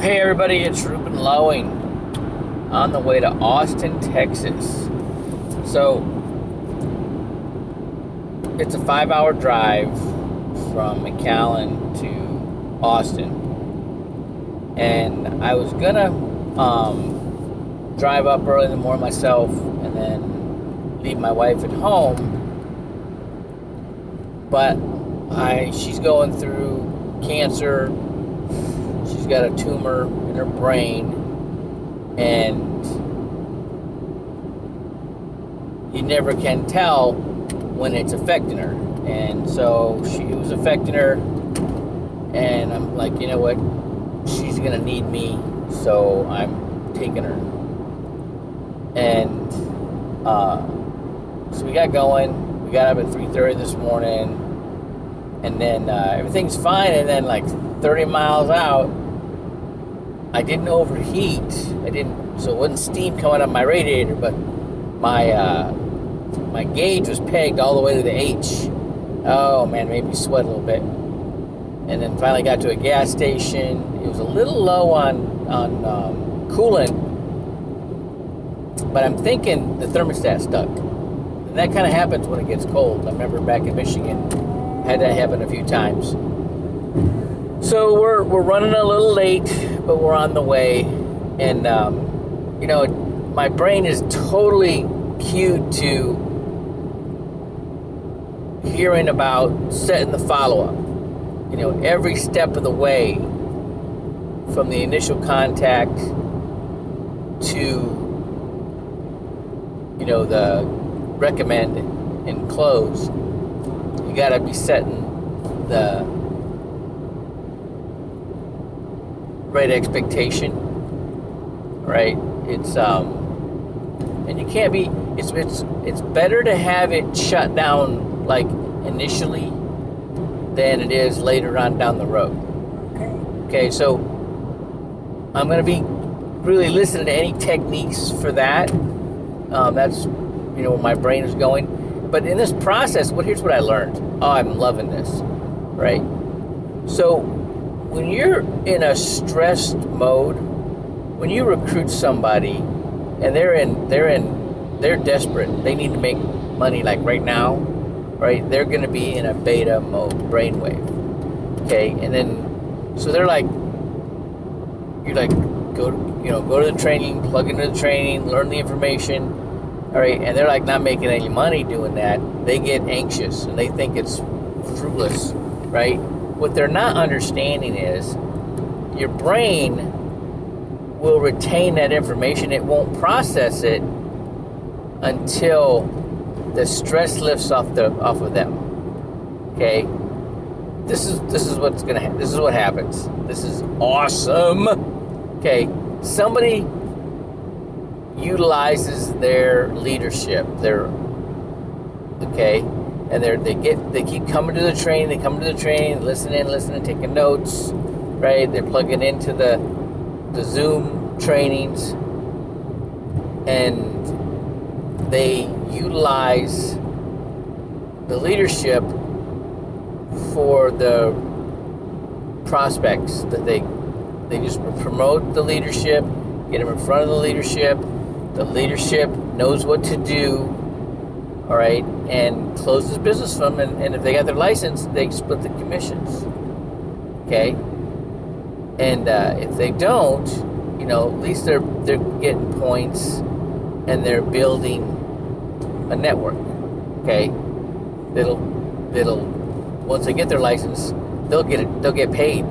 Hey everybody, it's Ruben Lowing on the way to Austin, Texas. So it's a 5-hour drive from McAllen to Austin, and I was gonna drive up early in the morning myself and then leave my wife at home, but she's going through cancer. She's got a tumor in her brain, and you never can tell when it's affecting her. And so it was affecting her, and I'm like, you know what? She's gonna need me, so I'm taking her. And so we got going. We got up at 3:30 this morning, and then everything's fine. And then like 30 miles out, I didn't overheat. So it wasn't steam coming out of my radiator, but my gauge was pegged all the way to the H. Oh man, made me sweat a little bit. And then finally got to a gas station. It was a little low on coolant, but I'm thinking the thermostat stuck. And that kind of happens when it gets cold. I remember back in Michigan, had that happen a few times. So we're running a little late, but we're on the way. And my brain is totally cued to hearing about setting the follow-up. Every step of the way, from the initial contact to the recommend and close. You got to be setting the right expectation, right? It's and you can't be. It's better to have it shut down like initially than it is later on down the road. Okay, so I'm going to be really listening to any techniques for that. That's where my brain is going. But in this process, here's what I learned. Oh, I'm loving this, right? So when you're in a stressed mode, when you recruit somebody and they're desperate, they need to make money like right now, right? They're going to be in a beta mode, brainwave. Okay, and then so they're like, you're like, go to the training, plug into the training, learn the information, all right, and they're like not making any money doing that. They get anxious and they think it's fruitless, right? What they're not understanding is your brain will retain that information. It won't process it until the stress lifts off of them. Okay, this is what's gonna happen. This is what happens. This is awesome. Okay, somebody utilizes their leadership. And they keep coming to the training. They come to the training, listening, taking notes. Right, they're plugging into the Zoom trainings, and they utilize the leadership for the prospects that they just promote the leadership, get them in front of the leadership. The leadership knows what to do, all right, and closes business from them. And if they got their license, they split the commissions, okay? And if they don't, at least they're getting points and they're building a network, okay? That'll once they get their license, they'll get paid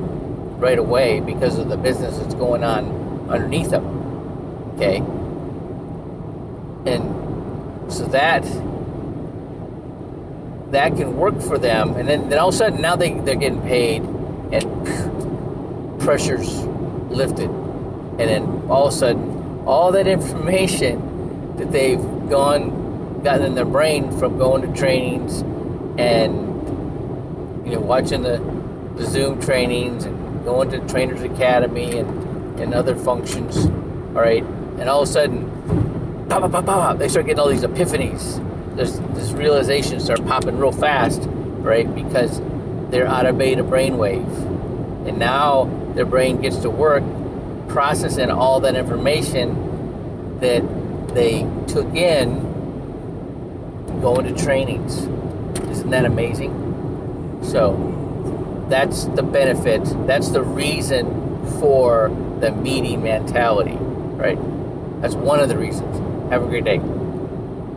right away because of the business that's going on underneath them, okay? And so that can work for them, and then all of a sudden now they're getting paid, and pressure's lifted, and then all of a sudden all that information that they've gotten in their brain from going to trainings and watching the Zoom trainings and going to Trainers Academy and other functions, all right, and all of a sudden they start getting all these epiphanies. There's this realization start popping real fast, right? Because they're out of beta brainwave. And now their brain gets to work processing all that information that they took in going to trainings. Isn't that amazing? So that's the benefit. That's the reason for the meaty mentality, right? That's one of the reasons. Have a great day.